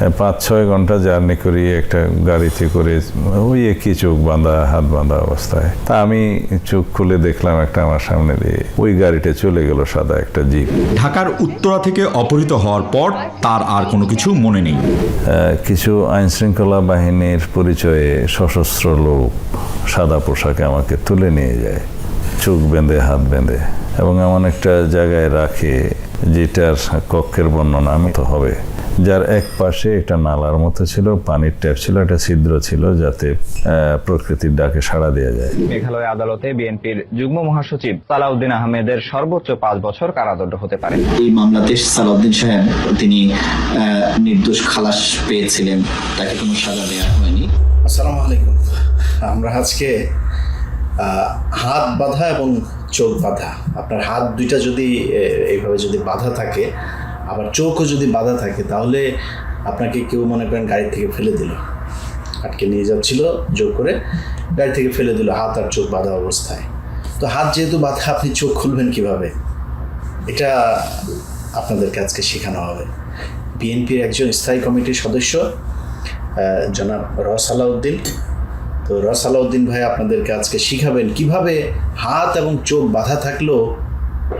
5-6 ঘন্টা জার্নি করি একটা গাড়িতে করে, ওই একই চোখ বাঁধা, হাত বাঁধা অবস্থায়। তা আমি চোখ খুলে দেখলাম একটা আমার সামনে দিয়ে ওই গাড়িটা চলে গেল, সাদা একটা জিপ। ঢাকার উত্তরা থেকে অপহৃত হওয়ার পর তার আর কোনো কিছু মনে নেই। কিছু আইনশৃঙ্খলা বাহিনীর পরিচয়ে সশস্ত্র লোক সাদা পোশাকে আমাকে তুলে নিয়ে যায়, চোখ বেঁধে হাত বেঁধে, এবং এমন একটা জায়গায় রাখে যেটার কক্ষের বর্ণনা আমি তো হবে, যার এক পাশে একটা নালার মতো ছিল, পানির ট্যাপ ছিল, একটা ছিদ্র ছিল যাতে প্রকৃতির ডাকে সাড়া দেওয়া যায়। মেঘালয় আদালতে বিএনপির যুগ্ম মহাসচিব সালাউদ্দিন আহমেদের সর্বোচ্চ 5 বছর কারাদণ্ড হতে পারে। এই মামলাতে সালাউদ্দিন সাহেব তিনি নির্দোষ খালাস পেয়েছিলেন, তাকে কোনো সাজা দেওয়া হয়নি। আসসালামু আলাইকুম। আমরা আজকে হাত বাঁধা এবং চোখ বাঁধা, আপনার হাত দুইটা যদি এইভাবে যদি বাঁধা থাকে, আবার চোখও যদি বাঁধা থাকে, তাহলে আপনাকে কেউ মনে করেন গাড়ি থেকে ফেলে দিল, আটকে নিয়ে যাচ্ছিল জোর করে, গাড়ি থেকে ফেলে দিল হাত আর চোখ বাঁধা অবস্থায়। তো হাত যেহেতু বাঁধা, আপনি চোখ খুলবেন কিভাবে, এটা আপনাদেরকে আজকে শেখানো হবে। বিএনপির একজন স্থায়ী কমিটির সদস্য জনাব সালাউদ্দিন, তো সালাউদ্দিন ভাই আপনাদেরকে আজকে শিখাবেন কিভাবে হাত এবং চোখ বাঁধা থাকলেও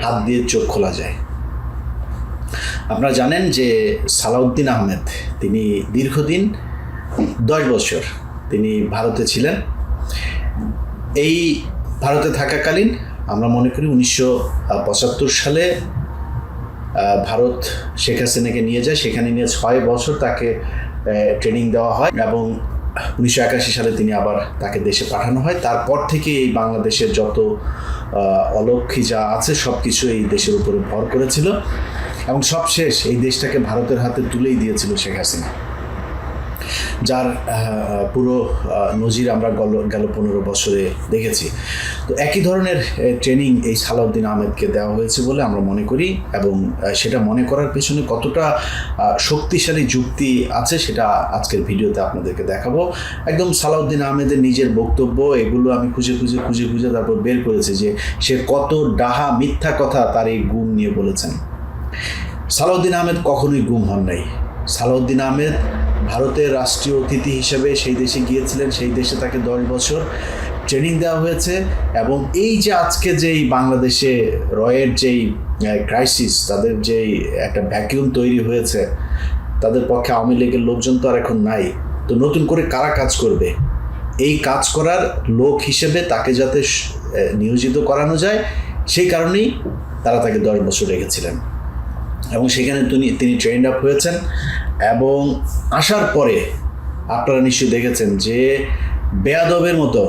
হাত দিয়ে চোখ খোলা যায়। আপনারা জানেন যে সালাউদ্দিন আহমেদ তিনি দীর্ঘদিন 10 বছর তিনি ভারতে ছিলেন। এই ভারতে থাকাকালীন আমরা মনে করি 1975 সালে ভারত শেখ হাসিনাকে নিয়ে যায়, সেখানে নিয়ে 6 বছর তাকে ট্রেনিং দেওয়া হয় এবং 1981 সালে তিনি আবার তাকে দেশে পাঠানো হয়। তারপর থেকে এই বাংলাদেশের যত অলক্ষী যা আছে সব কিছু এই দেশের উপরে ভর করেছিল এবং সবশেষ এই দেশটাকে ভারতের হাতে তুলেই দিয়েছিল শেখ হাসিনা, যার পুরো নজির আমরা গেল 15 বছরে দেখেছি। তো একই ধরনের ট্রেনিং এই সালাউদ্দিন আহমেদকে দেওয়া হয়েছে বলে আমরা মনে করি, এবং সেটা মনে করার পেছনে কতটা শক্তিশালী যুক্তি আছে সেটা আজকের ভিডিওতে আপনাদেরকে দেখাবো। একদম সালাউদ্দিন আহমেদের নিজের বক্তব্য, এগুলো আমি খুঁজে তারপর বের করেছি যে সে কত ডাহা মিথ্যা কথা তার এই গুম নিয়ে বলেছেন। সালাউদ্দিন আহমেদ কখনোই গুম হন নাই। সালাউদ্দিন আহমেদ ভারতের রাষ্ট্রীয় অতিথি হিসেবে সেই দেশে গিয়েছিলেন, সেই দেশে তাকে 10 বছর ট্রেনিং দেওয়া হয়েছে, এবং এই যে আজকে যেই বাংলাদেশে রয়ের যেই ক্রাইসিস, তাদের যেই একটা ভ্যাকিউম তৈরি হয়েছে, তাদের পক্ষে আওয়ামী লীগের লোকজন তো আর এখন নাই, তো নতুন করে কারা কাজ করবে, এই কাজ করার লোক হিসেবে তাকে যাতে নিয়োজিত করানো যায় সেই কারণেই তারা তাকে 10 বছর রেখেছিলেন, এবং সেখানে তিনি ট্রেন্ড আপ হয়েছেন। এবং আসার পরে আপনারা নিশ্চয়ই দেখেছেন যে বেয়াদবের মতো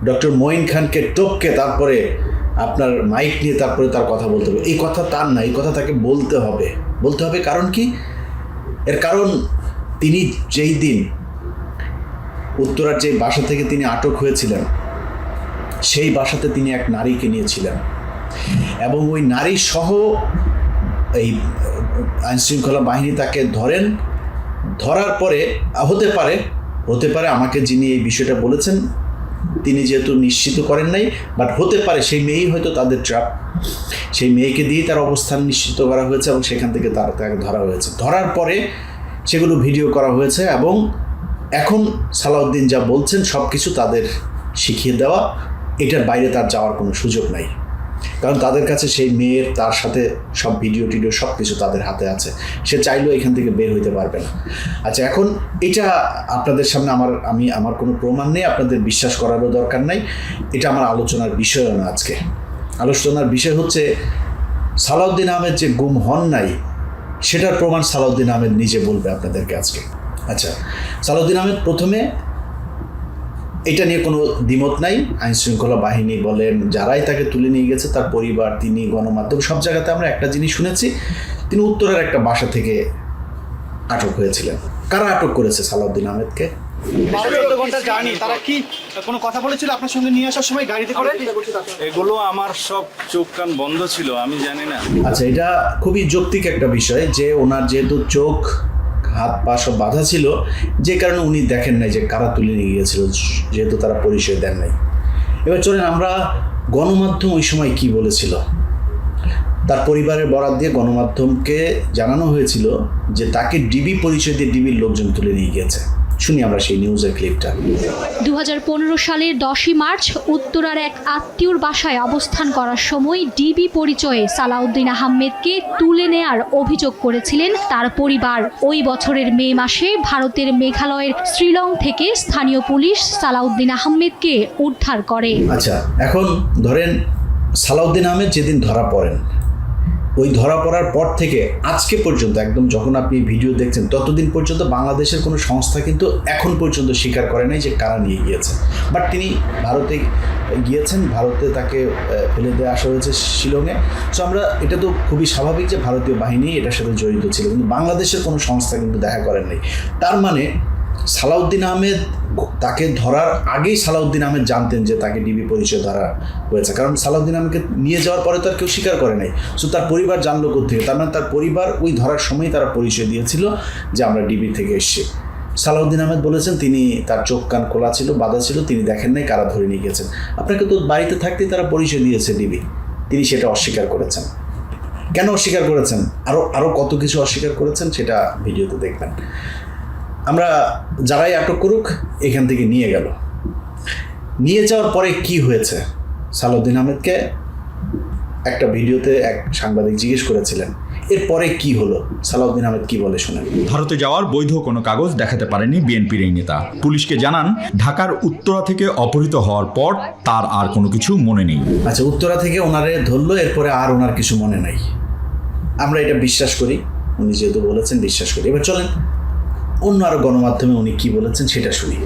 ডক্টর মঈন খানকে টপকে তারপরে আপনার মাইক নিয়ে তারপরে তার কথা বলতে হবে। এই কথা তার না, এই কথা তাকে বলতে হবে। কারণ কি? এর কারণ তিনি যেই দিন উত্তরার যে বাসা থেকে তিনি আটক হয়েছিলেন, সেই বাসাতে তিনি এক নারীকে নিয়েছিলেন, এবং ওই নারী সহ এই আইনশৃঙ্খলা বাহিনী তাকে ধরার পরে হতে পারে আমাকে যিনি এই বিষয়টা বলেছেন তিনি যেহেতু নিশ্চিত করেন নাই, বাট হতে পারে সেই মেয়েই হয়তো তাদের ট্র্যাপ, সেই মেয়েকে দিয়েই তার অবস্থান নিশ্চিত করা হয়েছে এবং সেখান থেকে তাকে ধরা হয়েছে। ধরার পরে সেগুলো ভিডিও করা হয়েছে, এবং এখন সালাউদ্দিন যা বলছেন সব কিছু তাদের শিখিয়ে দেওয়া, এটার বাইরে তার যাওয়ার কোনো সুযোগ নাই, কারণ তাদের কাছে সেই মেয়ের তার সাথে সব ভিডিও সব কিছু তাদের হাতে আছে, সে চাইলেও এখান থেকে বের হইতে পারবে না। আচ্ছা, এখন এটা আপনাদের সামনে আমার কোনো প্রমাণ নেই, আপনাদের বিশ্বাস করারও দরকার নাই, এটা আমার আলোচনার বিষয়ও না। আজকে আলোচনার বিষয় হচ্ছে সালাউদ্দিন আহমেদ যে গুম হন নাই সেটার প্রমাণ সালাউদ্দিন আহমেদ নিজে বলবে আপনাদেরকে আজকে। আচ্ছা, সালাউদ্দিন আহমেদ প্রথমে এটা নিয়ে কোনো দ্বিমত নাই, আইনশৃঙ্খলা বাহিনী বলেন, যারাই তাকে তুলে নিয়ে গেছে, তার পরিবার, তিনি, গণমাধ্যম, সব জায়গাতে আমরা একটা জিনিস শুনেছি, তিনি উত্তরের একটা বাসা থেকে আটক হয়েছিলেন। কারা আটক করেছে সালাউদ্দিন আহমেদকে? 12-14 ঘন্টা জার্নি, তারা কি কোনো কথা বলেছিল আপনার সঙ্গে নিয়ে আসার সময় গাড়িতে করে? এগুলো আমার সব চোখ কান বন্ধ ছিল, আমি জানি না। আচ্ছা, এটা খুবই যৌক্তিক একটা বিষয় যে ওনার যেহেতু চোখ হাত পা সব বাঁধা ছিল, যে কারণে উনি দেখেন নাই যে কারা তুলে নিয়ে গিয়েছিল, যেহেতু তারা পরিচয় দেন নাই। এবার চলেন আমরা গণমাধ্যম ওই সময় কি বলেছিল। তার পরিবারের বরাত দিয়ে গণমাধ্যমকে জানানো হয়েছিল যে তাকে ডিবি পরিচয় দিয়ে ডিবির লোকজন তুলে নিয়ে গিয়েছে। শুনি আমরা সেই নিউজের ক্লিপটা। 2015 সালের 10ই মার্চ উত্তরার এক আত্মীয়র বাসায় অবস্থান করার সময় ডিবি পরিচয়ে সালাউদ্দিন আহমেদকে তুলে নেয়ার অভিযোগ করেছিলেন তার পরিবার। ওই বছরের মে মাসে ভারতের মেঘালয়ের শ্রীলং থেকে স্থানীয় পুলিশ সালাউদ্দিন আহমেদকে উদ্ধার করে। আচ্ছা, এখন ধরেন সালাউদ্দিন আহমেদ যেদিন ধরা পড়েন, ওই ধরা পড়ার পর থেকে আজকে পর্যন্ত, একদম যখন আপনি ভিডিও দেখছেন ততদিন পর্যন্ত বাংলাদেশের কোনো সংস্থা কিন্তু এখন পর্যন্ত স্বীকার করে নাই যে কারা নিয়ে গিয়েছে। বাট তিনি ভারতে গিয়েছেন, ভারতে তাকে ফেলে দিয়ে আসা হয়েছে শিলংয়ে। সো আমরা, এটা তো খুবই স্বাভাবিক যে ভারতীয় বাহিনী এটার সাথে জড়িত ছিল, কিন্তু বাংলাদেশের কোনো সংস্থা কিন্তু দেখা করেন নাই। তার মানে সালাউদ্দিন আহমেদ, তাকে ধরার আগেই সালাউদ্দিন আহমেদ জানতেন যে তাকে ডিবি পরিচয় ধরা হয়েছে, কারণ সালাউদ্দিন আহমেদকে নিয়ে যাওয়ার পরে তো আর কেউ স্বীকার করে নাই। সো তার পরিবার জানলো কোথেকে? তার মানে তার পরিবার ওই ধরার সময় তারা পরিচয় দিয়েছিল যে আমরা ডিবি থেকে এসেছি। সালাউদ্দিন আহমেদ বলেছেন তিনি, তার চোখ কান খোলা ছিল, বাধা ছিল, তিনি দেখেন নাই কারা ধরে নিয়ে গেছেন। আপনাকে তো বাড়িতে থাকতেই তারা পরিচয় দিয়েছে ডিবি, তিনি সেটা অস্বীকার করেছেন। কেন অস্বীকার করেছেন? আরও কত কিছু অস্বীকার করেছেন, সেটা ভিডিওতে দেখবেন। আমরা যারাই আটক করুক, এখান থেকে নিয়ে গেল। নিয়ে যাওয়ার পরে কি হয়েছে? সালাউদ্দিন আহমেদকে একটা ভিডিওতে এক সাংবাদিক জিজ্ঞেস করেছিলেন, এরপরে কি হলো? সালাউদ্দিন আহমেদ কি বলে শুনেন। ভারতে যাওয়ার বৈধ কোনো কাগজ দেখাতে পারেনি বিএনপির এই নেতা। পুলিশকে জানান ঢাকার উত্তরা থেকে অপহৃত হওয়ার পর তার আর কোনো কিছু মনে নেই। আচ্ছা, উত্তরা থেকে ওনারে ধরলো, এরপরে আর ওনার কিছু মনে নাই। আমরা এটা বিশ্বাস করি, উনি যেহেতু বলেছেন বিশ্বাস করি। এবার চলেন অন্য আরো গণমাধ্যমে উনি কি বলেছেন সেটা শুনি।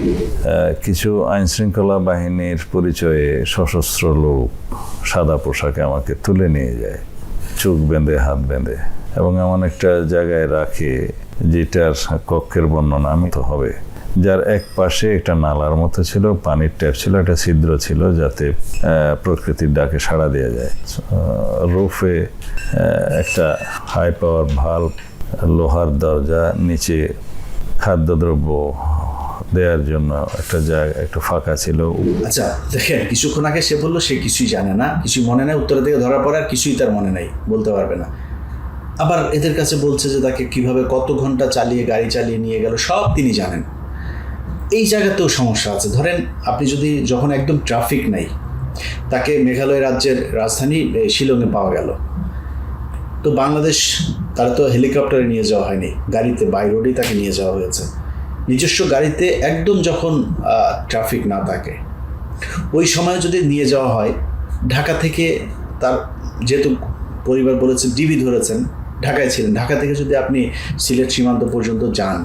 কিছু আইনশৃঙ্খলা বাহিনীর পরিচয়ে সশস্ত্র লোক সাদা পোশাকে আমাকে তুলে নিয়ে যায়, চোখ বেঁধে হাত বেঁধে, এবং এমন একটা জায়গায় রাখে যেটার কক্ষের বর্ণনা আমি তো হবে, যার এক পাশে একটা নালার মতো ছিল, পানির ট্যাপ ছিল, একটা ছিদ্র ছিল যাতে প্রকৃতির ডাকে সাড়া দেওয়া যায়। রুফে একটা হাই পাওয়ার ভাল্ব, লোহার দরজা, নিচে খাদ্যদ্রব্য দেওয়ার জন্য একটা জায়গা, একটু ফাঁকা ছিল। আচ্ছা দেখেন, কিছুক্ষণ আগে সে বললো সে কিছুই জানে না, কিছুই মনে নাই, উত্তরা থেকে ধরা পড়ে আর কিছুই তার মনে নাই, বলতে পারবে না। আবার এদের কাছে বলছে যে তাকে কিভাবে কত ঘন্টা চালিয়ে গাড়ি চালিয়ে নিয়ে গেল সব তিনি জানেন। এই জায়গাতেও সমস্যা আছে। ধরেন আপনি যদি, যখন একদম ট্রাফিক নাই, তাকে মেঘালয় রাজ্যের রাজধানী শিলংয়ে পাওয়া গেল, তো বাংলাদেশ, তারা তো হেলিকপ্টারে নিয়ে যাওয়া হয়নি, গাড়িতে বাই রোডেই তাকে নিয়ে যাওয়া হয়েছে। নিজস্ব গাড়িতে একদম যখন ট্রাফিক না থাকে ওই সময় যদি নিয়ে যাওয়া হয়, ঢাকা থেকে, তার যেহেতু পরিবার বলেছে ডিবি ধরেছেন, ঢাকায় ছিলেন, ঢাকা থেকে যদি আপনি সিলেট সীমান্ত পর্যন্ত যান,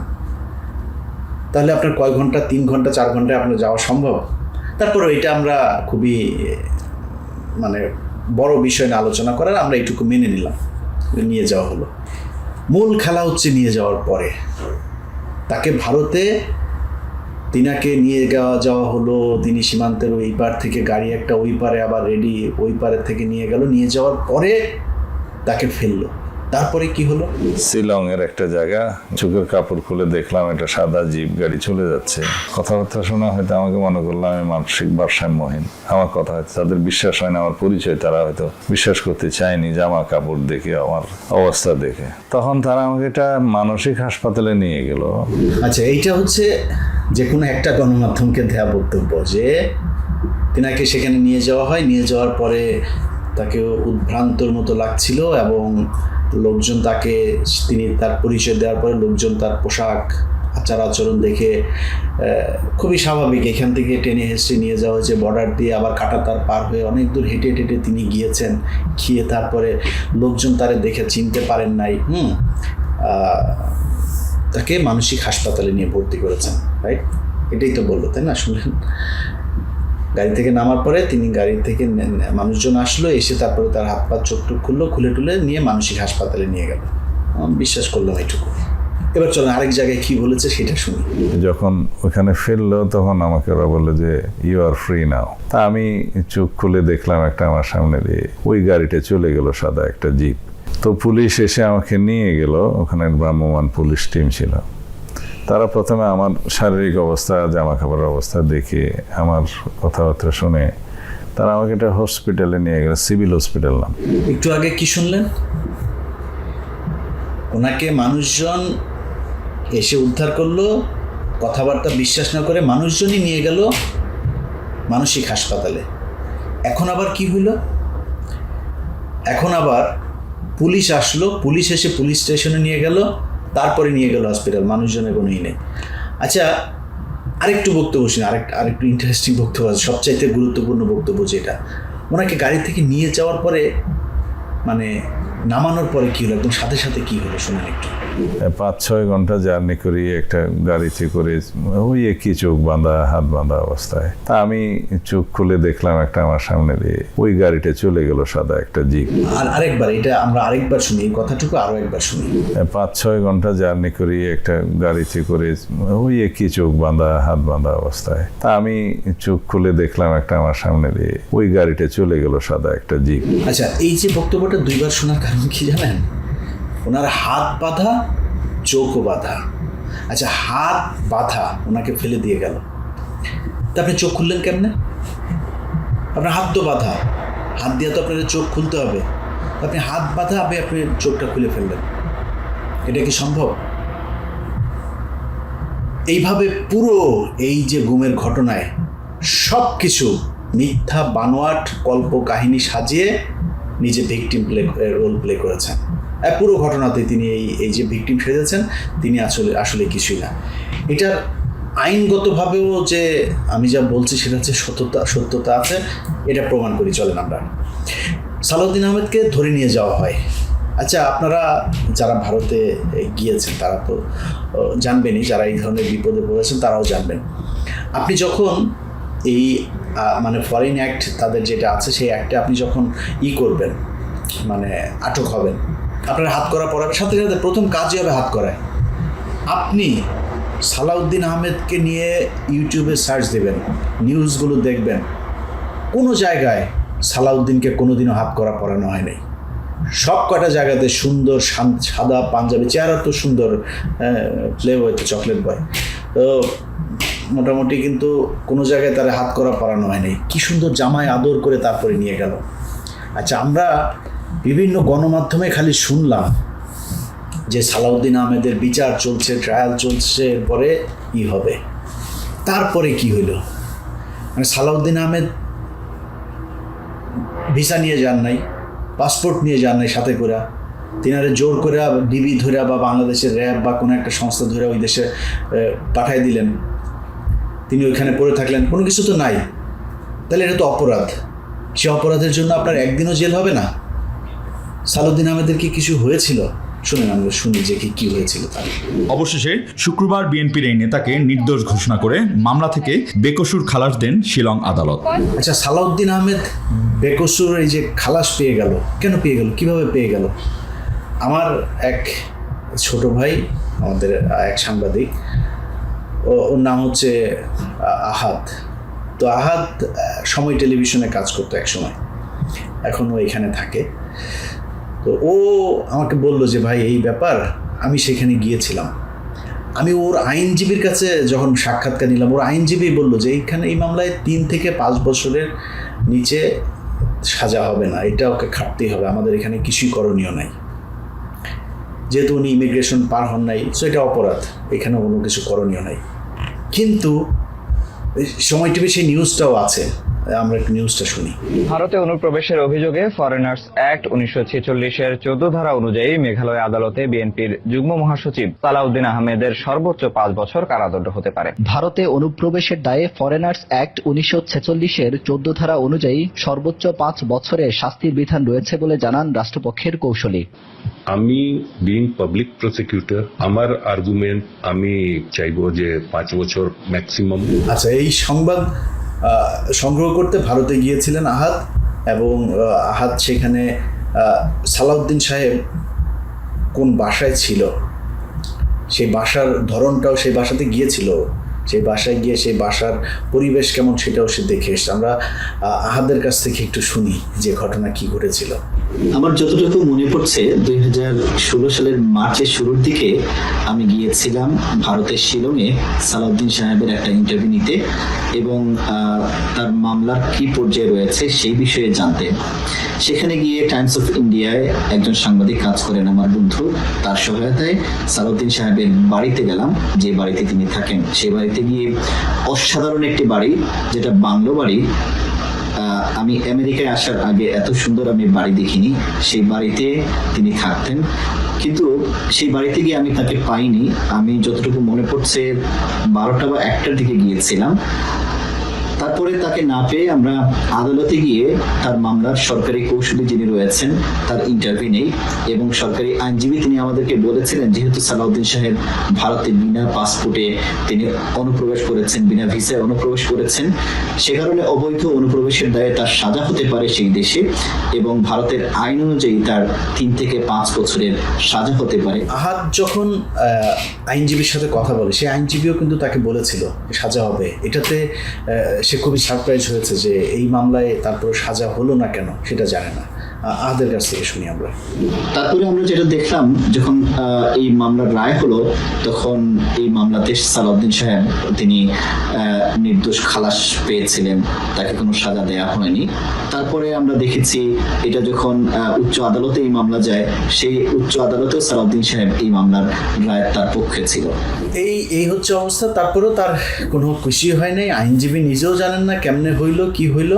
তাহলে আপনার কয় ঘন্টা, 3 ঘন্টা 4 ঘন্টায় আপনার যাওয়া সম্ভব? তারপরে এটা আমরা খুবই মানে বড় বিষয় নিয়ে আলোচনা করার, আমরা এইটুকু মেনে নিলাম, নিয়ে যাওয়া হলো। মূল খেলা হচ্ছে নিয়ে যাওয়ার পরে তাকে ভারতে তিনাকে নিয়ে যাওয়া হলো, তিনি সীমান্তের ওই পার থেকে গাড়ি একটা ওই পারে আবার রেডি, ওই পারে থেকে নিয়ে গেল, নিয়ে যাওয়ার পরে তাকে ফেললো। তারপরে কি হলো? শিলংয়ের একটা জায়গা, চোখের কাপড় খুলে দেখলাম একটা সাদা জিপ গাড়ি চলে যাচ্ছে। কথাবার্তা শোনা হয়তো আমাকে মনে করলাম আমি মানসিক ভারসাম্যহীন, আমার কথা হয়তো তাদের বিশ্বাস হয় না, আমার পরিচয় তারা হয়তো বিশ্বাস করতে চায়নি জামা কাপড় দেখে, আমার অবস্থা দেখে। তখন তারা আমাকে একটা মানসিক হাসপাতালে নিয়ে গেল। আচ্ছা, এইটা হচ্ছে যে কোনো একটা গণমাধ্যমকে দেয়া বক্তব্য যে তিনাকে সেখানে নিয়ে যাওয়া হয়, নিয়ে যাওয়ার পরে তাকে উদ্ভ্রান্তর মতো লাগছিল এবং লোকজন তাকে, তিনি তার পরিচয় দেওয়ার পরে লোকজন তার পোশাক আচার আচরণ দেখে খুবই স্বাভাবিক, এখান থেকে টেনে হেসে নিয়ে যাওয়া হয়েছে, বর্ডার দিয়ে আবার কাঁটাতার পার হয়ে অনেক দূর হেঁটে হেঁটে তিনি গিয়েছেন, গিয়ে তারপরে লোকজন তারে দেখে চিনতে পারেন নাই, তাকে মানসিক হাসপাতালে নিয়ে ভর্তি করেছেন, রাইট? এটাই তো বললো, তাই না? শুনলেন, গাড়ি থেকে নামার পরে তিনি, গাড়ি থেকে মানুষজন আসলো, এসে তারপরে তার হাত পা চোখ টুক খুললো, খুলে টুলে নিয়ে মানসিক হাসপাতালে নিয়ে গেল। বিশ্বাস করলাম এইটুকু। এবার চলেন আরেক জায়গায় কি বলেছে সেটা শুনি। যখন ওখানে ফেললো তখন আমাকে ওরা বললো যে ইউ আর ফ্রি নাও। তা আমি চোখ খুলে দেখলাম একটা আমার সামনে দিয়ে ওই গাড়িটা চলে গেল, সাদা একটা জিপ। তো পুলিশ এসে আমাকে নিয়ে গেল, ওখানে ভ্রাম্যমাণ পুলিশ টিম ছিল। তারা প্রথমে আমার শারীরিক অবস্থা, জামা কাপড়ের অবস্থা দেখে, আমার কথাবার্তা শুনে তারা আমাকে একটা হসপিটালে নিয়ে গেল, সিভিল হসপিটাল নাম। একটু আগে কি শুনলেন? ওনাকে মানুষজন এসে উদ্ধার করলো, কথাবার্তা বিশ্বাস না করে মানুষজনই নিয়ে গেল মানসিক হাসপাতালে। এখন আবার কি হইল? এখন আবার পুলিশ আসলো, পুলিশ এসে পুলিশ স্টেশনে নিয়ে গেল, তারপরে নিয়ে গেল হসপিটাল, মানুষজনের কোনোই নেই। আচ্ছা, আরেকটু বক্তব্য শুনি, আরেকটু ইন্টারেস্টিং বক্তব্য আছে, সবচাইতে গুরুত্বপূর্ণ বক্তব্য যেটা। ওনাকে গাড়ি থেকে নিয়ে যাওয়ার পরে মানে নামানোর পরে কি হলো, একদম সাথে সাথে কি হলো শুনুন একটু। 5-6 ঘন্টা জার্নি করি একটা গাড়িতে করে, ওই একই চোখ বাঁধা হাত বাঁধা অবস্থায়। তা আমি চোখ খুলে দেখলাম একটা আমার সামনে দিয়ে ওই গাড়িটা চলে গেল, সাদা একটা জিপ। আর আরেকবার এটা আমরা আরেকবার শুনি, এই কথাটুকু আরো একবার শুনি। 5-6 ঘন্টা জার্নি করি একটা গাড়িতে করে, ওই একই চোখ বাঁধা হাত বাঁধা অবস্থায়। তা আমি চোখ খুলে দেখলাম একটা আমার সামনে দিয়ে ওই গাড়িটা চলে গেল, সাদা একটা জিপ। আচ্ছা, এই যে বক্তব্যটা দুইবার শোনার কারণ কি জানেন? ওনার হাত বাঁধা, চোখও বাঁধা। আচ্ছা, হাত বাঁধা, ওনাকে ফেলে দিয়ে গেল, তা আপনি চোখ খুললেন কেমনে? আপনার হাত তো বাঁধা, হাত দিয়ে তো আপনার চোখ খুলতে হবে, আপনি হাত বাঁধা আপনি চোখটা খুলে ফেললেন, এটা কি সম্ভব? এইভাবে পুরো এই যে গুমের ঘটনায় সব কিছু মিথ্যা বানোয়াট কল্প কাহিনী সাজিয়ে নিজে ভিকটিম রোল প্লে করেছেন। পুরো ঘটনাতে তিনি এই যে ভিকটিম সেজেছেন, তিনি আসলে কিছুই না। এটার আইনগতভাবেও যে আমি যা বলছি সেটা হচ্ছে সত্যতা আছে, এটা প্রমাণ করি, চলেন আমরা। সালাউদ্দিন আহমেদকে ধরে নিয়ে যাওয়া হয়। আচ্ছা, আপনারা যারা ভারতে গিয়েছেন তারা তো জানবেনই, যারা এই ধরনের বিপদে পড়েছেন তারাও জানবেন। আপনি যখন এই মানে ফরেন অ্যাক্ট তাদের যেটা আছে, সেই অ্যাক্টে আপনি যখন করবেন, মানে আটক হবেন, আপনার হাত করা পড়াবে, সাথে সাথে প্রথম কাজই হবে হাত করায়। আপনি সালাউদ্দিন আহমেদকে নিয়ে ইউটিউবে সার্চ দেবেন, নিউজগুলো দেখবেন, কোনো জায়গায় সালাউদ্দিনকে কোনোদিনও হাত করা পড়ানো হয় নাই। সব কটা জায়গাতে সুন্দর সাদা পাঞ্জাবি, চেহারা তো সুন্দর, প্লে বয় তো চকলেট বয়, তো মোটামুটি, কিন্তু কোনো জায়গায় তারা হাত করা পড়ানো হয় নাই। কী সুন্দর জামায় আদর করে তারপরে নিয়ে গেল। আচ্ছা, আমরা বিভিন্ন গণমাধ্যমে খালি শুনলাম যে সালাউদ্দিন আহমেদের বিচার চলছে, ট্রায়াল চলছে, এরপরে কি হবে। তারপরে কি হইল? মানে সালাউদ্দিন আহমেদ ভিসা নিয়ে যান নাই, পাসপোর্ট নিয়ে যান নাই সাথে করে, তিনারে জোর করে ডিবি ধরে বা বাংলাদেশের র্যাব বা কোনো একটা সংস্থা ধরে ওই দেশে পাঠাই দিলেন, তিনি ওইখানে পড়ে থাকলেন, কোনো কিছু তো নাই। তাহলে এটা তো অপরাধ। সে অপরাধের জন্য আপনার একদিনও জেল হবে না। সালাউদ্দিন আহমেদের কি কিছু হয়েছিল? শুনেন, আমরা শুনি যে কি হয়েছিল তার। অবশেষে শুক্রবার বিএনপির এই নেতাকে নির্দোষ ঘোষণা করে মামলা থেকে বেকসুর খালাস দেন শিলং আদালত। আচ্ছা, সালাউদ্দিন আহমেদ বেকসুর এই যে খালাস পেয়ে গেল, কেন পেয়ে গেল, কিভাবে পেয়ে গেল? আমার এক ছোট ভাই, আমাদের এক সাংবাদিক, ওর নাম হচ্ছে আহাদ। তো আহাদ সময় টেলিভিশনে কাজ করতো এক সময়, এখনও এখানে থাকে। তো ও আমাকে বলল যে ভাই এই ব্যাপার, আমি সেখানে গিয়েছিলাম। আমি ওর আইনজীবীর কাছে যখন সাক্ষাৎকার নিলাম, ওর আইনজীবী বলল যে এইখানে এই মামলায় 3 থেকে 5 বছরের নিচে সাজা হবে না, এটা ওকে খাটতেই হবে, আমাদের এখানে কিছুই করণীয় নাই। যেহেতু উনি ইমিগ্রেশন পার হন নাই, সো এটা অপরাধ, এখানে কোনো কিছু করণীয় নাই। কিন্তু সময় টিভি সেই নিউজটাও আছে, আমরা একটু নিউজটা শুনি। ভারতে অনুপ্রবেশের অভিযোগে ফরেনার্স অ্যাক্ট 1946-এর 14 ধারা অনুযায়ী মেঘালয় আদালতে বিএনপির যুগ্ম মহাসচিব সালাউদ্দিন আহমেদের সর্বোচ্চ 5 বছর কারাদণ্ড হতে পারে। ভারতে অনুপ্রবেশের দায়ে ফরেনার্স অ্যাক্ট 1946-এর 14 ধারা অনুযায়ী সর্বোচ্চ 5 বছরের শাস্তির বিধান রয়েছে বলে জানান রাষ্ট্রপক্ষের কৌঁসুলি। আমি বিং পাবলিক প্রসিকিউটর, আমার আর্গুমেন্ট আমি চাইবো যে 5 বছর ম্যাক্সিমাম। আচ্ছা, এই সংবাদ সংগ্রহ করতে ভারতে গিয়েছিলেন আহাদ, এবং আহাদ সেখানে সালাউদ্দিন সাহেব কোন বাসায় ছিল, সেই বাসার ধরনটাও, সেই বাসাতে গিয়েছিল, সেই বাসায় গিয়ে সেই বাসার পরিবেশ কেমন সেটাও সে দেখে এসছে। আমরা আহাদের কাছ থেকে একটু শুনি যে ঘটনা কি ঘটেছিল। আমার যতটুকু মনে পড়ছে 2016 সালের মার্চের শুরুর দিকে আমি গিয়েছিলাম ভারতের শিলংয়ে সালাউদ্দিন সাহেবের একটা ইন্টারভিউ নিতে এবং তার মামলার কি পর্যায়ে রয়েছে সেই বিষয়ে জানতে। সেখানে গিয়ে টাইমস অফ ইন্ডিয়ায় একজন সাংবাদিক কাজ করেন আমার বন্ধু, তার সহায়তায় সালাউদ্দিন সাহেবের বাড়িতে গেলাম, যে বাড়িতে তিনি থাকেন। সেই বাড়িতে গিয়ে অসাধারণ একটি বাড়ি, যেটা বাংলো বাড়ি। আমি আমেরিকায় আসার আগে এত সুন্দর আমি বাড়ি দেখিনি। সেই বাড়িতে তিনি থাকতেন, কিন্তু সেই বাড়িতে গিয়ে আমি তাকে পাইনি। আমি যতটুকু মনে পড়ছে 12টা বা 1টার দিকে গিয়েছিলাম। তারপরে তাকে না পেয়ে আমরা আদালতে গিয়ে তার মামলার সরকারি কৌশলী যিনি রয়েছেন তার ইন্টারভিউ নেই এবং সরকারি আইনজীবী তিনি আমাদেরকে বলেছিলেন যেহেতু সালাউদ্দিন সাহেব ভারতে বিনা পাসপোর্টে তিনি অনুপ্রবেশ করেছেন, বিনা ভিসায় অনুপ্রবেশ করেছেন, সে কারণে অবৈধ অনুপ্রবেশের দায়ে তার সাজা হতে পারে সেই দেশে এবং ভারতের আইন অনুযায়ী তার 3 থেকে 5 বছরের সাজা হতে পারে। আহাদ যখন আইনজীবীর সাথে কথা বলে, সেই আইনজীবীও কিন্তু তাকে বলেছিল সাজা হবে। এটাতে সে খুবই সারপ্রাইজ হয়েছে যে এই মামলায় তারপর সাজা হলো না কেন সেটা জানে না। আহাদের কাছ থেকে শুনি আমরা। তারপরে আমরা যেটা দেখলাম, যখন এই মামলার রায় হলো তখন এই মামলাতে সালাউদ্দিন সাহেব তিনি নির্দোষ খালাস পেয়েছিলেন, তাকে কোনো সাজা দেওয়া হয়নি। তারপরে আমরা দেখেছি এটা যখন উচ্চ আদালতে এই মামলা যায়, সেই উচ্চ আদালতেও সালাউদ্দিন সাহেব এই মামলার রায় তার পক্ষে ছিল। এই হচ্ছে অবস্থা। তারপরেও তার কোনো খুশি হয় নাই, আইনজীবী নিজেও জানেন না কেমনে হইল কি হইল।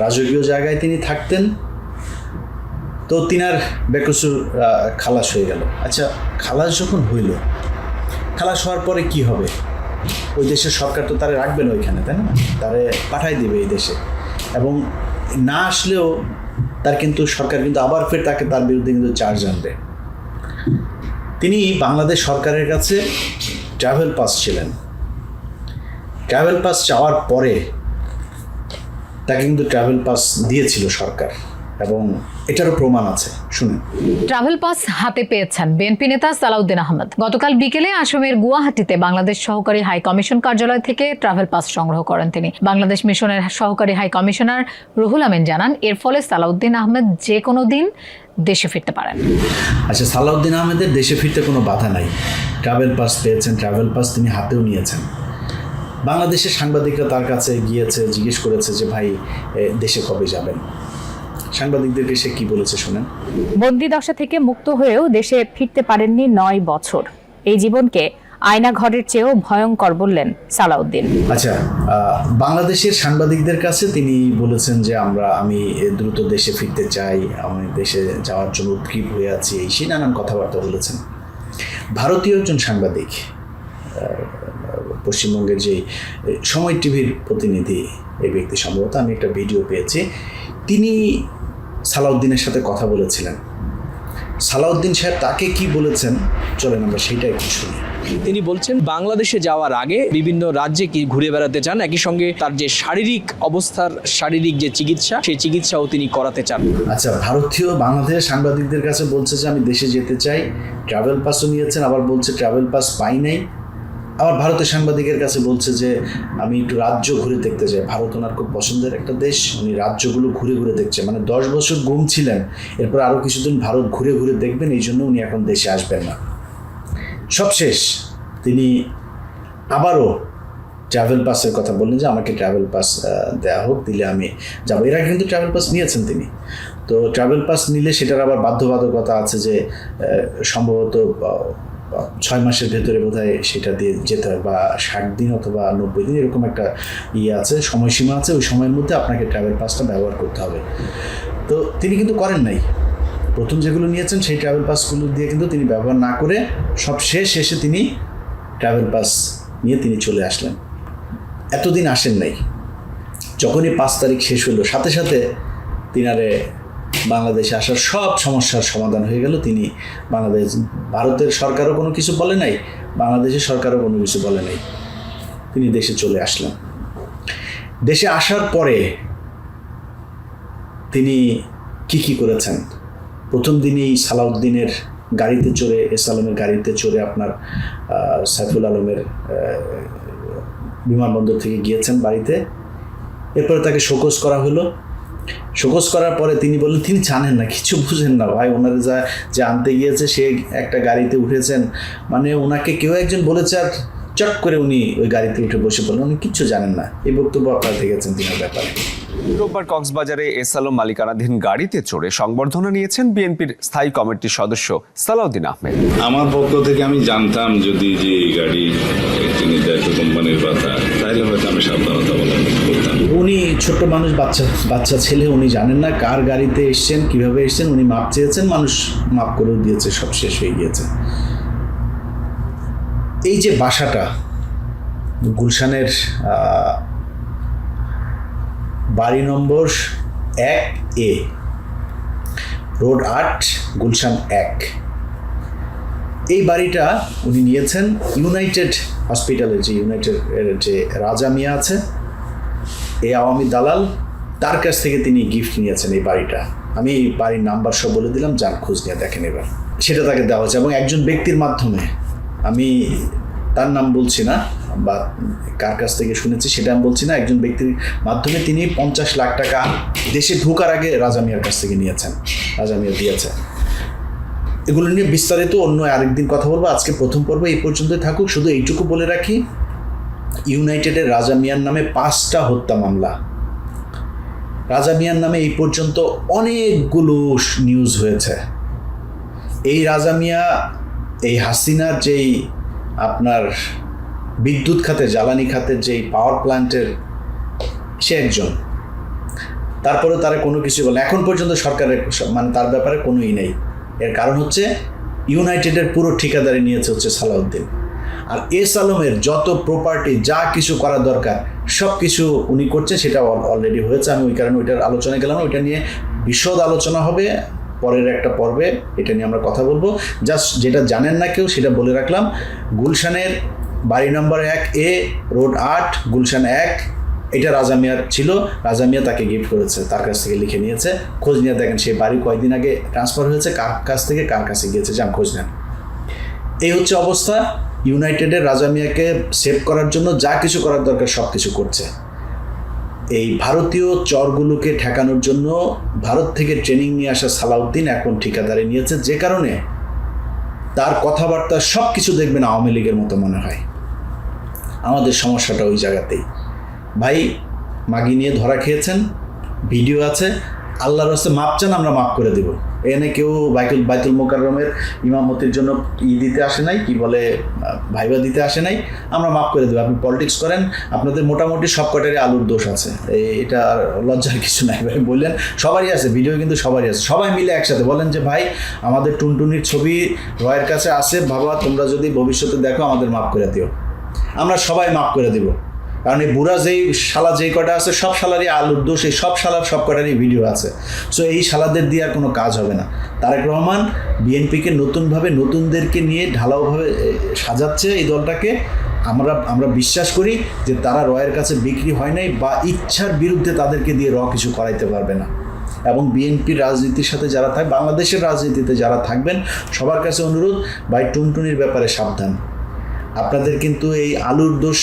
রাজকীয় জায়গায় তিনি থাকতেন, তো তিনার বেকসুর খালাস হয়ে গেল। আচ্ছা, খালাস যখন হইল, খালাস হওয়ার পরে কি হবে? ওই দেশের সরকার তো তারা রাখবে না ওইখানে, তাই না? তারে পাঠাই দিবে এই দেশে, এবং না আসলেও তার কিন্তু সরকার কিন্তু আবার ফের তার বিরুদ্ধে কিন্তু চার্জ আনবে। তিনি বাংলাদেশ সরকারের কাছে ট্রাভেল পাস ছিলেন। ট্রাভেল পাস চাওয়ার পরে তাকে কিন্তু ট্রাভেল পাস দিয়েছিল সরকার, এবং এটারও প্রমাণ আছে, শুনুন। ট্রাভেল পাস হাতে পেয়েছেন বিএনপি নেতা সালাউদ্দিন আহমেদ। গতকাল বিকেলে আসামের গুয়াহাটিতে বাংলাদেশ সহকারী হাই কমিশন কার্যালয় থেকে ট্রাভেল পাস সংগ্রহ করেন তিনি। বাংলাদেশ মিশনের সহকারী হাই কমিশনার রুহুল আমিন জানান, এর ফলে সালাউদ্দিন আহমেদ যে কোনো দিন দেশে ফিরতে পারেন। আচ্ছা, সালাউদ্দিন আহমেদের দেশে ফিরতে কোনো বাধা নাই। ট্রাভেল পাস পেয়েছেন, ট্রাভেল পাস তিনি হাতেও নিয়েছেন। বাংলাদেশের সাংবাদিকরা তার কাছে গিয়েছে, জিজ্ঞেস করেছে যে ভাই দেশে কবে যাবেন। সাংবাদিকদেরকে সে কি বলেছে শুনেন। বন্দি দশা থেকে মুক্ত হয়েও দেশে ফিরতে পারেননি 9 বছর। এই জীবনকে আয়না ঘরের চেয়েও ভয়ঙ্কর বললেন সালাউদ্দিন। আচ্ছা, বাংলাদেশের সাংবাদিকদের কাছে তিনি বলেছেন যে আমি দ্রুত দেশে ফিরতে চাই, আমি দেশে যাওয়ার জন্য উদ্গ্রীব হয়ে আছি, এই সেই নানান কথাবার্তা বলেছেন। ভারতীয় একজন সাংবাদিক, পশ্চিমবঙ্গের যে সময় টিভির প্রতিনিধি, এই ব্যক্তি সম্ভবত, আমি একটা ভিডিও পেয়েছি, তিনি সালাউদ্দিনের সাথে কথা বলেছিলেন। সালাউদ্দিন সাহেব তাকে কি বলেছেন চলেন আমরা সেইটা একটু শুনি। তিনি বলছেন বাংলাদেশে যাওয়ার আগে বিভিন্ন রাজ্যে কি ঘুরে বেড়াতে চান, একই সঙ্গে তার যে শারীরিক অবস্থার শারীরিক যে চিকিৎসা, সেই চিকিৎসাও তিনি করাতে চান। আচ্ছা, ভারতীয় বাংলাদেশের সাংবাদিকদের কাছে বলছে যে আমি দেশে যেতে চাই, ট্রাভেল পাসও নিয়েছেন, আবার বলছে ট্রাভেল পাস পাই নাই। আবার ভারতের সাংবাদিকের কাছে বলছে যে আমি একটু রাজ্য ঘুরে দেখতে চাই। ভারত ওনার খুব পছন্দের একটা দেশ, উনি রাজ্যগুলো ঘুরে ঘুরে দেখছে। মানে 10 বছর গুম ছিলেন, এরপর আরও কিছুদিন ভারত ঘুরে ঘুরে দেখবেন, এই জন্য উনি এখন দেশে আসবেন না। সবশেষ তিনি আবারও ট্রাভেল পাসের কথা বললেন যে আমাকে ট্রাভেল পাস দেওয়া হোক, দিলে আমি যাবো। এর আগে কিন্তু ট্রাভেল পাস নিয়েছেন তিনি। তো ট্রাভেল পাস নিলে সেটার আবার বাধ্যবাধকতা আছে যে সম্ভবত 6 মাসের ভেতরে বোধহয় সেটা দিয়ে যেতে হয়, বা 60 দিন অথবা 90 দিন, এরকম একটা আছে, সময়সীমা আছে। ওই সময়ের মধ্যে আপনাকে ট্রাভেল পাসটা ব্যবহার করতে হবে। তো তিনি কিন্তু করেন নাই। প্রথম যেগুলো নিয়েছেন সেই ট্রাভেল পাসগুলো দিয়ে কিন্তু তিনি ব্যবহার না করে সব শেষে তিনি ট্রাভেল পাস নিয়ে তিনি চলে আসলেন। এতদিন আসেন নাই। যখনই 5 তারিখ শেষ হলো, সাথে সাথে তিনারে বাংলাদেশে আসার সব সমস্যার সমাধান হয়ে গেল। তিনি ভারতের সরকারও কোনো কিছু বলে নাই, বাংলাদেশের সরকারও কোনো কিছু বলে নাই, তিনি দেশে চলে আসলেন। দেশে আসার পরে তিনি কি করেছেন? প্রথম দিনেই সালাউদ্দিনের গাড়িতে চড়ে, এস আলমের গাড়িতে চড়ে আপনার সাইফুল আলমের বিমানবন্দর থেকে গিয়েছেন বাড়িতে। এরপরে তাকে শোকজ করা হলো। শোকজ করার পরে তিনি বললেন তিনি জানেন না, কিছু বুঝেন না ভাই, ওনারা যে আনতে গিয়েছে সে একটা গাড়িতে উঠেছেন, মানে ওনাকে কেউ একজন বলেছে আর চট করে উনি ওই গাড়িতে উঠে বসে পড়লেন, উনি কিচ্ছু জানেন না। এই বক্তব্য আপনারা দেখেছেন তিনার ব্যাপারে। রোববার কক্সবাজারে এস আলম মালিকানাধীন গাড়িতে চড়ে সংবর্ধনা নিয়েছেন বিএনপির স্থায়ী কমিটির সদস্য সালাউদ্দিন আহমেদ। আমার পক্ষ থেকে আমি জানতাম যদি যে এই গাড়ি তিনি দায়িত্ব কোম্পানির কথা, তাহলে হয়তো আমি সাবধানতা অবলম্বন করতাম। উনি ছোট্ট মানুষ, বাচ্চা ছেলে, উনি জানেন না কার গাড়িতে এসছেন, কিভাবে এসছেন। উনি মাপ চেয়েছেন, মানুষ মাপ করেও দিয়েছে, সব শেষ হয়ে গিয়েছে। এই যে বাসাটা গুলশানের বাড়ি নম্বর 1A, রোড 8, গুলশান 1, এই বাড়িটা উনি নিয়েছেন ইউনাইটেড হসপিটালের যে রাজা মিয়া আছে, এই আওয়ামী দালাল, তার কাছ থেকে তিনি গিফট নিয়েছেন এই বাড়িটা। আমি এই বাড়ির নাম্বার সব বলে দিলাম, যান খোঁজ নিয়ে দেখেন এবার। সেটা তাকে দেওয়া হচ্ছে এবং একজন ব্যক্তির মাধ্যমে, আমি তার নাম বলছি না বা কার কাছ থেকে শুনেছি সেটা আমি বলছি না, একজন ব্যক্তির মাধ্যমে তিনি 50 লাখ টাকা দেশে ঢোকার আগে রাজা মিয়ার কাছ থেকে নিয়েছেন, রাজা মিয়া দিয়েছে। এগুলো নিয়ে বিস্তারিত অন্য আরেকদিন কথা বলবো। আজকে প্রথম পর্ব এই পর্যন্তই থাকুক। শুধু এইটুকু বলে রাখি, ইউনাইটেডের রাজা মিয়ার নামে 5টা হত্যা মামলা। রাজা মিয়ার নামে এই পর্যন্ত অনেকগুলো নিউজ হয়েছে। এই রাজা মিয়া, এই হাসিনার যেই আপনার বিদ্যুৎ খাতে, জ্বালানি খাতের যেই পাওয়ার প্ল্যান্টের সে একজন, তারপরে তারা কোনো কিছু বলে এখন পর্যন্ত সরকারের মানে তার ব্যাপারে কোনোই নেই। এর কারণ হচ্ছে ইউনাইটেডের পুরো ঠিকাদারি নিয়েছে হচ্ছে সালাউদ্দিন। আর এস আলমের যত প্রপার্টি, যা কিছু করা দরকার সব কিছু উনি করছে, সেটা অলরেডি হয়েছে। আমি ওই কারণে ওইটার আলোচনায় গেলাম, ওইটা নিয়ে বিশদ আলোচনা হবে পরের একটা পর্বে, এটা নিয়ে আমরা কথা বলবো। জাস্ট যেটা জানেন না কেউ সেটা বলে রাখলাম, গুলশানের বাড়ি নম্বর 1A, রোড 8, গুলশান 1, এটা রাজা মিয়ার ছিল। রাজা মিয়া তাকে গিফট করেছে, তার কাছ থেকে লিখে নিয়েছে। খোঁজ নিয়ে দেখেন সেই বাড়ি কয়েকদিন আগে ট্রান্সফার হয়েছে, কার কাছ থেকে কার কাছে গিয়েছে, যান খোঁজ নেন। এই হচ্ছে অবস্থা। ইউনাইটেডের রাজা মিয়াকে সেভ করার জন্য যা কিছু করার দরকার সব কিছু করছে। এই ভারতীয় চরগুলোকে ঠেকানোর জন্য ভারত থেকে ট্রেনিং নিয়ে আসা সালাউদ্দিন এখন ঠিকাদারি নিয়েছে, যে কারণে তার কথাবার্তা সব কিছু দেখবেন আওয়ামী লীগের মতো মনে হয়। আমাদের সমস্যাটা ওই জায়গাতেই। ভাই মাগি নিয়ে ধরা খেয়েছেন, ভিডিও আছে, আল্লাহর রাস্তে মাপ চান, আমরা মাপ করে দেব। এনে কেউ বাইতুল মোকাররমের ইমামতির জন্য দিতে আসে নাই, কি বলে ভাইবা দিতে আসে নাই, আমরা মাপ করে দেবো। আপনি পলিটিক্স করেন, আপনাদের মোটামুটি সব কটারই আলুর দোষ আছে, এটা আর লজ্জার কিছু নাই। ভাই বললেন সবারই আছে, ভিডিও কিন্তু সবারই আছে। সবাই মিলে একসাথে বলেন যে ভাই আমাদের টুনটুনির ছবি রয়ের কাছে আছে, বাবা তোমরা যদি ভবিষ্যতে দেখো আমাদের মাপ করে দিও, আমরা সবাই মাপ করে দেবো। কারণ এই বুড়া যেই শালা যেই কটা আছে সব শালারই আলুর দোষ, এই সব শালার সব কটারই ভিডিও আছে। সো এই শালাদের দিয়ে আর কোনো কাজ হবে না। তারেক রহমান বিএনপিকে নতুনভাবে নতুনদেরকে নিয়ে ঢালাওভাবে সাজাচ্ছে এই দলটাকে। আমরা বিশ্বাস করি যে তারা রয়ের কাছে বিক্রি হয় নাই বা ইচ্ছার বিরুদ্ধে তাদেরকে দিয়ে কিছু করাইতে পারবে না। এবং বিএনপির রাজনীতির সাথে যারা থাকে, বাংলাদেশের রাজনীতিতে যারা থাকবেন, সবার কাছে অনুরোধ, ভাই টুনটুনির ব্যাপারে সাবধান। আপনাদের কিন্তু এই আলুর দোষ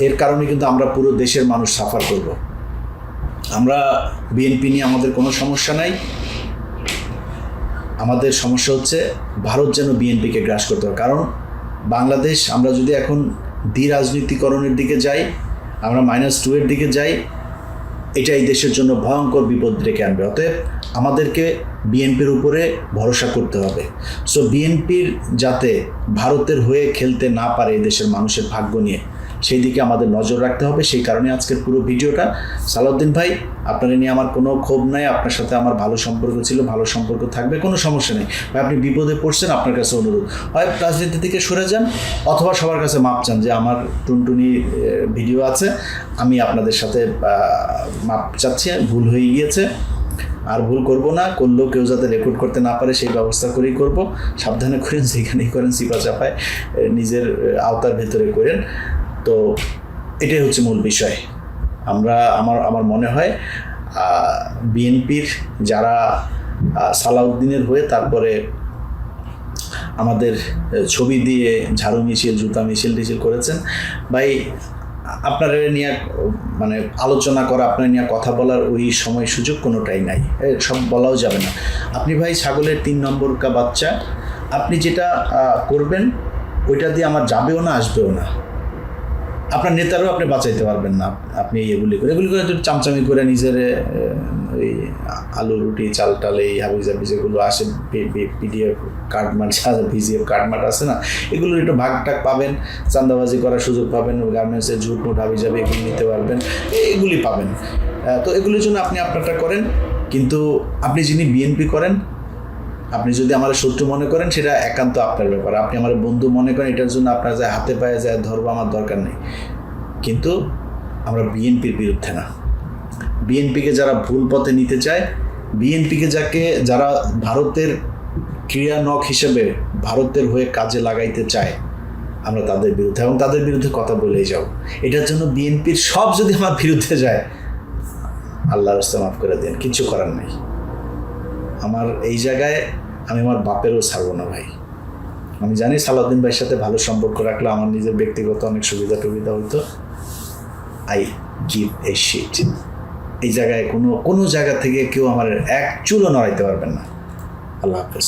এর কারণে কিন্তু আমরা পুরো দেশের মানুষ সাফার করব। আমরা বিএনপি নিয়ে আমাদের কোনো সমস্যা নাই, আমাদের সমস্যা হচ্ছে ভারত যেন বিএনপিকে গ্রাস করতে হবে। কারণ বাংলাদেশ, আমরা যদি এখন রাজনীতিকরণের দিকে যাই, আমরা -2 এর দিকে যাই, এটা এই দেশের জন্য ভয়ঙ্কর বিপদ ডেকে আনবে। অতএব আমাদেরকে বিএনপির উপরে ভরসা করতে হবে। সো বিএনপির যাতে ভারতের হয়ে খেলতে না পারে এই দেশের মানুষের ভাগ্য নিয়ে, সেই দিকে আমাদের নজর রাখতে হবে। সেই কারণে আজকের পুরো ভিডিওটা। সালাউদ্দিন ভাই, আপনারা নিয়ে আমার কোনো ক্ষোভ নাই, আপনার সাথে আমার ভালো সম্পর্ক ছিল, ভালো সম্পর্ক থাকবে, কোনো সমস্যা নেই ভাই। আপনি বিপদে পড়ছেন, আপনার কাছে অনুরোধ, হয় রাজনীতি থেকে সরে যান অথবা সবার কাছে মাপ চান যে আমার টুনটুনি ভিডিও আছে, আমি আপনাদের সাথে মাপ চাচ্ছি, ভুল হয়ে গিয়েছে, আর ভুল করব না, করলেও কেউ যাতে রেকর্ড করতে না পারে সেই ব্যবস্থা করেই করব। সাবধানে করেন, যেখানেই করেন চিপা চাপায় নিজের আওতার ভেতরে করেন। তো এটাই হচ্ছে মূল বিষয়। আমার মনে হয় বিএনপির যারা সালাউদ্দিনের হয়ে তারপরে আমাদের ছবি দিয়ে ঝাড়ু মিছিল, জুতা মিছিল করেছেন, ভাই আপনারা নিয়ে মানে আলোচনা করা, আপনার নিয়ে কথা বলার ওই সময় সুযোগ কোনোটাই নাই, সব বলাও যাবে না। আপনি ভাই ছাগলের 3 নম্বর কা বাচ্চা, আপনি যেটা করবেন ওইটা দিয়ে আমার যাবেও না, আসবেও না, আপনার নেতারও আপনি বাঁচাইতে পারবেন না। আপনি এগুলি করে একটু চামচামি করে নিজের ওই আলু রুটি চাল টাল এই হাবিজাবি যেগুলো আসে, পিডিএফ কার্ডমার্ট, ভিজিএফ কার্ডমার্ট আছে না, এগুলোর একটু ভাগ টাক পাবেন, চাঁদাবাজি করার সুযোগ পাবেন, গার্মেন্টসের ঝুটমুট হাবিজাবি এগুলি নিতে পারবেন, এগুলি পাবেন। তো এগুলির জন্য আপনি আপনারটা করেন, কিন্তু আপনি যিনি বিএনপি করেন, আপনি যদি আমার শত্রু মনে করেন সেটা একান্ত আপনার ব্যাপার। আপনি আমার বন্ধু মনে করেন, এটার জন্য আপনার যায় হাতে পায়ে যায় ধরবো, আমার দরকার নেই। কিন্তু আমরা বিএনপির বিরুদ্ধে না। বিএনপিকে যারা ভুল পথে নিতে চায়, বিএনপিকে যারা ভারতের ক্রিয়ানক হিসেবে ভারতের হয়ে কাজে লাগাইতে চায়, আমরা তাদের বিরুদ্ধে, এবং তাদের বিরুদ্ধে কথা বলেই যাও। এটার জন্য বিএনপির সব যদি আমার বিরুদ্ধে যায়, আল্লাহর রাস্তা মাফ করে দেন, কিছু করার নেই। আমার এই জায়গায় আমি আমার বাপেরও ছাড়বো না ভাই। আমি জানি সালাউদ্দিন ভাইয়ের সাথে ভালো সম্পর্ক রাখলে আমার নিজের ব্যক্তিগত অনেক সুবিধা টুবিধা হইতো। I give a sheet. এই জায়গায় কোনো জায়গা থেকে কেউ আমার এক চুলও নড়াইতে পারবেন না। আল্লাহ হাফেজ।